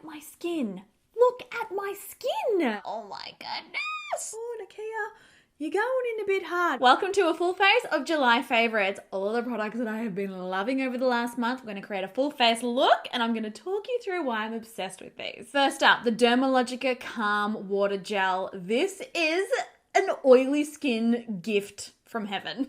at my skin. Look at my skin. Oh my goodness. Oh, Nikkia, you're going in a bit hard. Welcome to a full face of July favorites. All of the products that I have been loving over the last month. We're going to create a full face look and I'm going to talk you through why I'm obsessed with these. First up, the Dermalogica Calm Water Gel. This is an oily skin gift from heaven.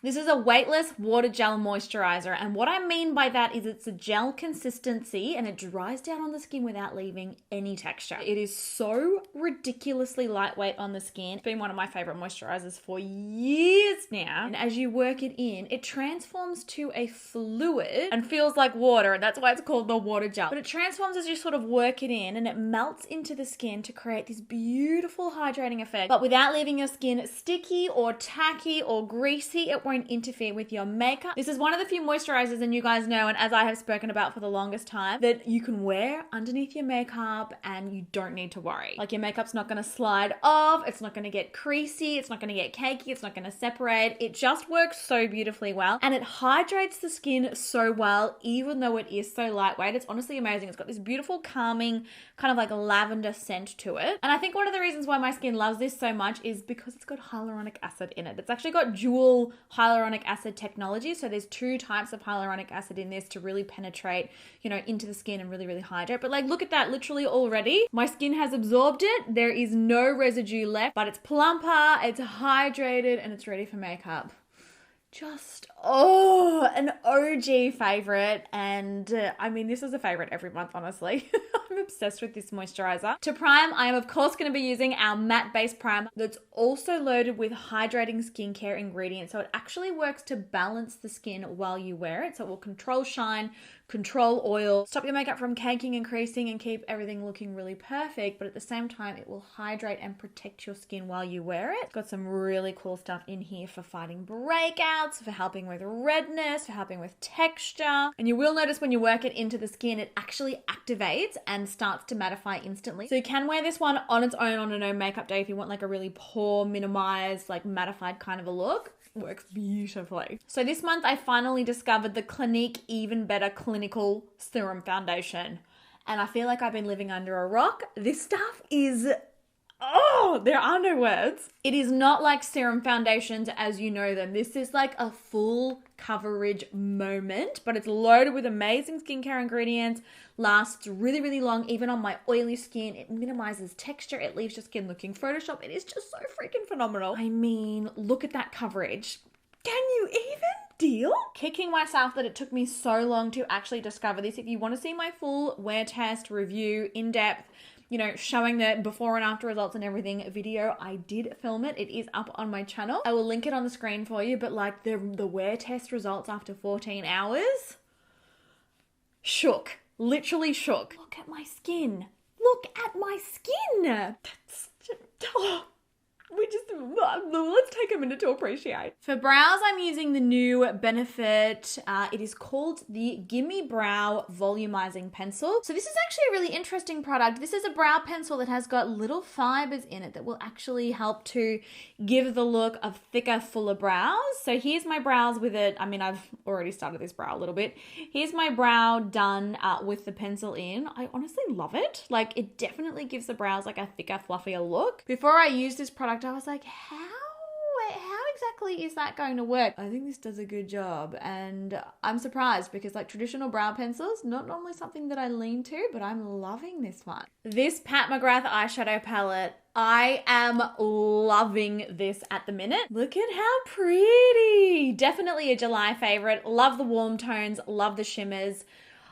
This is a weightless water gel moisturizer, and what I mean by that is it's a gel consistency and it dries down on the skin without leaving any texture. It is so ridiculously lightweight on the skin. It's been one of my favorite moisturizers for years now, and as you work it in, it transforms to a fluid and feels like water, and that's why it's called the water gel. But it transforms as you sort of work it in, and it melts into the skin to create this beautiful hydrating effect, but without leaving your skin sticky or tacky or greasy. It won't interfere with your makeup. This is one of the few moisturizers, and you guys know, and as I have spoken about for the longest time, that you can wear underneath your makeup and you don't need to worry. Like, your makeup's not going to slide off, it's not going to get creasy, it's not going to get cakey, it's not going to separate. It just works so beautifully well, and it hydrates the skin so well, even though it is so lightweight. It's honestly amazing. It's got this beautiful calming kind of like lavender scent to it, and I think one of the reasons why my skin loves this so much is because it's got hyaluronic acid in it. It's actually got dual hyaluronic acid technology, so there's 2 types of hyaluronic acid in this to really penetrate, you know, into the skin and really hydrate. But like, look at that, literally already my skin has absorbed it. There is no residue left, but it's plumper, it's hydrated, and it's ready for makeup. Just, an OG favorite. And I mean, this is a favorite every month, honestly. I'm obsessed with this moisturizer. To prime, I am of course going to be using our matte base primer that's also loaded with hydrating skincare ingredients. So it actually works to balance the skin while you wear it. So it will control shine, control oil, stop your makeup from caking and creasing, and keep everything looking really perfect. But at the same time, it will hydrate and protect your skin while you wear it. It's got some really cool stuff in here for fighting breakouts, for helping with redness, for helping with texture. And you will notice when you work it into the skin, it actually activates and starts to mattify instantly. So you can wear this one on its own on a no makeup day if you want like a really pore, minimized, like mattified kind of a look. Works beautifully. So this month I finally discovered the Clinique Even Better Clinical Serum Foundation, and I feel like I've been living under a rock. This stuff is, there are no words. It is not like serum foundations as you know them. This is like a full coverage moment, but it's loaded with amazing skincare ingredients, lasts really long, even on my oily skin. It minimizes texture, it leaves your skin looking Photoshop. It is just so freaking phenomenal. I mean, look at that coverage. Can you even deal? Kicking myself that it took me so long to actually discover this. If you want to see my full wear test review, in-depth, you know, showing the before and after results and everything video, I did film it. It is up on my channel. I will link it on the screen for you, but like the wear test results after 14 hours, shook, literally shook. Look at my skin. Look at my skin. That's let's take a minute to appreciate. For brows, I'm using the new Benefit. It is called the Gimme Brow Volumizing Pencil. So this is actually a really interesting product. This is a brow pencil that has got little fibers in it that will actually help to give the look of thicker, fuller brows. So here's my brows with it. I mean, I've already started this brow a little bit. Here's my brow done with the pencil in. I honestly love it. Like, it definitely gives the brows like a thicker, fluffier look. Before I used this product, I was like, how exactly is that going to work? I think this does a good job, and I'm surprised because like traditional brow pencils, not normally something that I lean to, but I'm loving this one. This Pat McGrath eyeshadow palette, I am loving this at the minute. Look at how pretty. Definitely a July favorite. Love the warm tones, love the shimmers.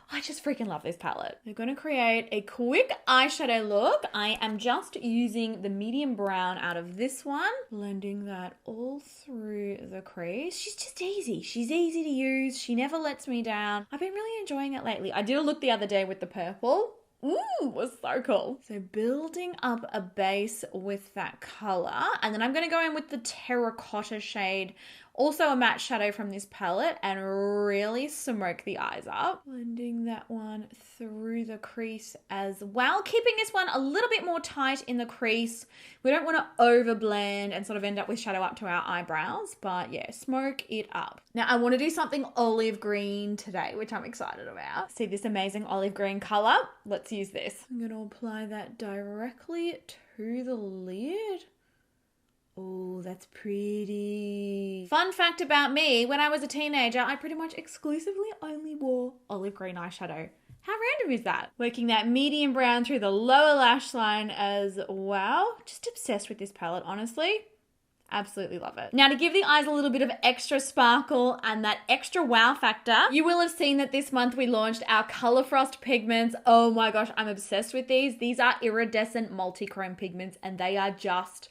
I just freaking love this palette. We're going to create a quick eyeshadow look. I am just using the medium brown out of this one, blending that all through the crease. She's just easy. She's easy to use. She never lets me down. I've been really enjoying it lately. I did a look the other day with the purple. It was so cool. So building up a base with that color, and then I'm going to go in with the terracotta shade Also a matte shadow from this palette, and really smoke the eyes up. Blending that one through the crease as well. Keeping this one a little bit more tight in the crease. We don't want to over blend and sort of end up with shadow up to our eyebrows, but yeah, smoke it up. Now I want to do something olive green today, which I'm excited about. See this amazing olive green color? Let's use this. I'm going to apply that directly to the lid. Oh, that's pretty. Fun fact about me, when I was a teenager, I pretty much exclusively only wore olive green eyeshadow. How random is that? Working that medium brown through the lower lash line as well. Just obsessed with this palette, honestly. Absolutely love it. Now to give the eyes a little bit of extra sparkle and that extra wow factor, you will have seen that this month we launched our Color Frost pigments. Oh my gosh, I'm obsessed with these. These are iridescent multi-chrome pigments and they are just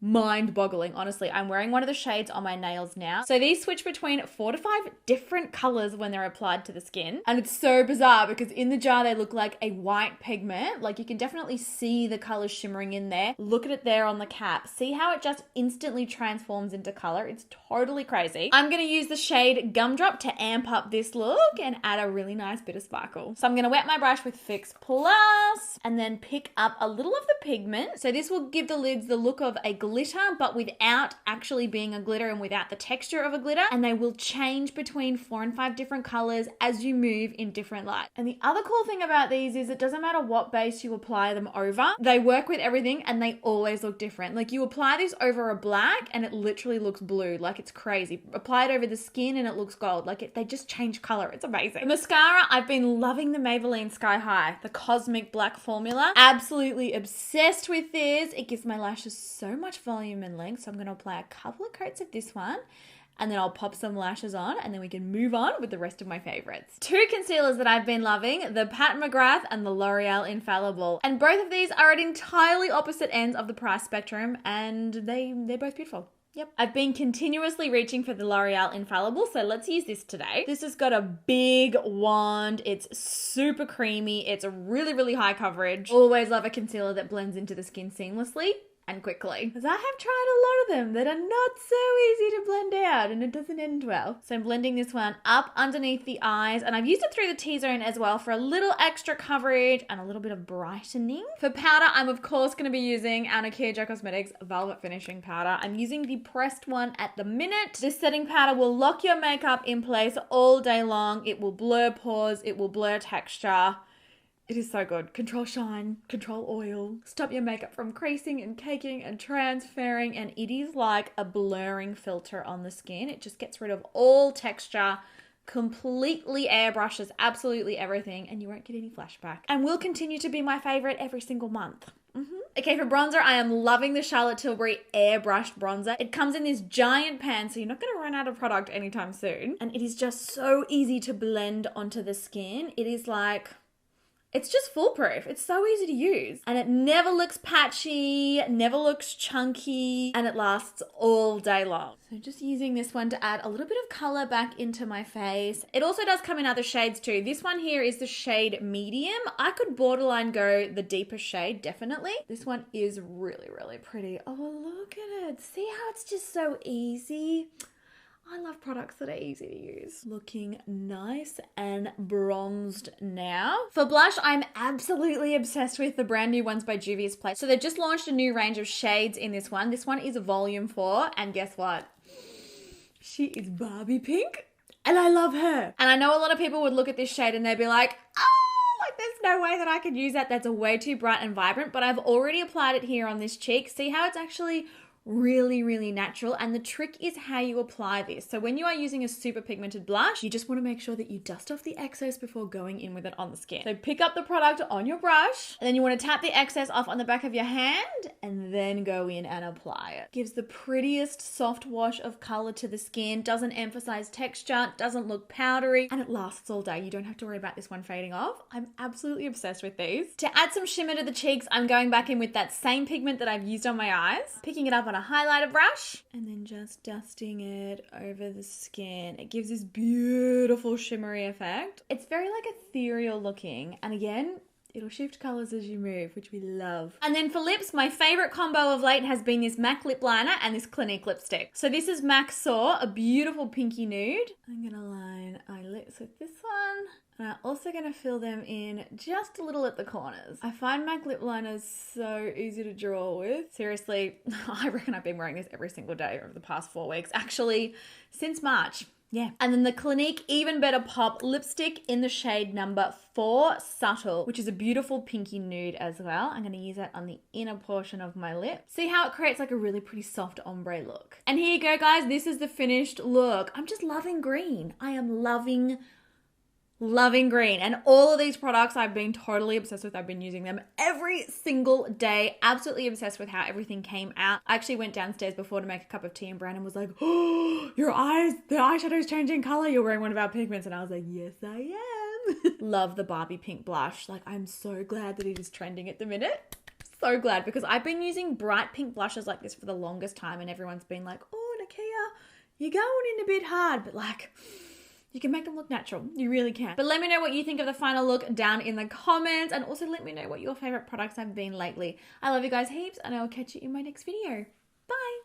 mind-boggling. Honestly, I'm wearing one of the shades on my nails now. So these switch between 4 to 5 different colors when they're applied to the skin. And it's so bizarre because in the jar they look like a white pigment. Like you can definitely see the colors shimmering in there. Look at it there on the cap. See how it just instantly transforms into color? It's totally crazy. I'm going to use the shade Gumdrop to amp up this look and add a really nice bit of sparkle. So I'm going to wet my brush with Fix Plus and then pick up a little of the pigment. So this will give the lids the look of a glitter, but without actually being a glitter and without the texture of a glitter. And they will change between 4 and 5 different colors as you move in different light. And the other cool thing about these is it doesn't matter what base you apply them over. They work with everything and they always look different. Like you apply this over a black and it literally looks blue. Like it's crazy. Apply it over the skin and it looks gold. Like they just change color. It's amazing. The mascara, I've been loving the Maybelline Sky High, the Cosmic Black formula. Absolutely obsessed with this. It gives my lashes so much volume and length. So I'm going to apply a couple of coats of this one and then I'll pop some lashes on and then we can move on with the rest of my favorites. 2 concealers that I've been loving, the Pat McGrath and the L'Oreal Infallible. And both of these are at entirely opposite ends of the price spectrum and they're both beautiful. Yep. I've been continuously reaching for the L'Oreal Infallible, so let's use this today. This has got a big wand. It's super creamy. It's a really, really high coverage. Always love a concealer that blends into the skin seamlessly and quickly. Because I have tried a lot of them that are not so easy to blend out and it doesn't end well. So I'm blending this one up underneath the eyes and I've used it through the T-zone as well for a little extra coverage and a little bit of brightening. For powder, I'm of course going to be using our Nikkia Cosmetics Velvet Finishing Powder. I'm using the pressed one at the minute. This setting powder will lock your makeup in place all day long. It will blur pores. It will blur texture. It is so good. Control shine, control oil, stop your makeup from creasing and caking and transferring, and it is like a blurring filter on the skin. It just gets rid of all texture, completely airbrushes absolutely everything, and you won't get any flashback. And will continue to be my favorite every single month. Okay, for bronzer, I am loving the Charlotte Tilbury Airbrushed Bronzer. It comes in this giant pan, so you're not going to run out of product anytime soon. And it is just so easy to blend onto the skin. It is like... it's just foolproof. It's so easy to use. And it never looks patchy, never looks chunky, and it lasts all day long. So just using this one to add a little bit of color back into my face. It also does come in other shades too. This one here is the shade medium. I could borderline go the deeper shade, definitely. This one is really, really pretty. Oh, look at it. See how it's just so easy? I love products that are easy to use. Looking nice and bronzed now. For blush, I'm absolutely obsessed with the brand new ones by Juvia's Place. So they've just launched a new range of shades in this one. This one is volume 4, and guess what? She is Barbie pink, and I love her. And I know a lot of people would look at this shade and they'd be like, oh, like there's no way that I could use that. That's a way too bright and vibrant, but I've already applied it here on this cheek. See how it's actually really, really natural. And the trick is how you apply this. So when you are using a super pigmented blush, you just want to make sure that you dust off the excess before going in with it on the skin. So pick up the product on your brush, and then you want to tap the excess off on the back of your hand and then go in and apply it. Gives the prettiest soft wash of color to the skin, doesn't emphasize texture, doesn't look powdery, and it lasts all day. You don't have to worry about this one fading off. I'm absolutely obsessed with these. To add some shimmer to the cheeks, I'm going back in with that same pigment that I've used on my eyes, picking it up on a highlighter brush and then just dusting it over the skin. It gives this beautiful shimmery effect. It's very like ethereal looking, and again, it'll shift colours as you move, which we love. And then for lips, my favourite combo of late has been this MAC lip liner and this Clinique lipstick. So this is MAC Soar, a beautiful pinky nude. I'm going to line my lips with this one. And I'm also going to fill them in just a little at the corners. I find MAC lip liners so easy to draw with. Seriously, I reckon I've been wearing this every single day over the past 4 weeks. Actually, since March. Yeah. And then the Clinique Even Better Pop lipstick in the shade number 4 Subtle, which is a beautiful pinky nude as well. I'm going to use that on the inner portion of my lip. See how it creates like a really pretty soft ombre look. And here you go, guys. This is the finished look. I'm just loving green. I am loving green. And all of these products I've been totally obsessed with. I've been using them every single day. Absolutely obsessed with how everything came out. I actually went downstairs before to make a cup of tea and Brandon was like, oh, your eyes, the eyeshadow's changing color. You're wearing one of our pigments. And I was like, yes, I am. Love the Barbie pink blush. Like, I'm so glad that it is trending at the minute. So glad, because I've been using bright pink blushes like this for the longest time and everyone's been like, oh, Nikkia, you're going in a bit hard, but like, you can make them look natural. You really can. But let me know what you think of the final look down in the comments. And also let me know what your favorite products have been lately. I love you guys heaps and I will catch you in my next video. Bye.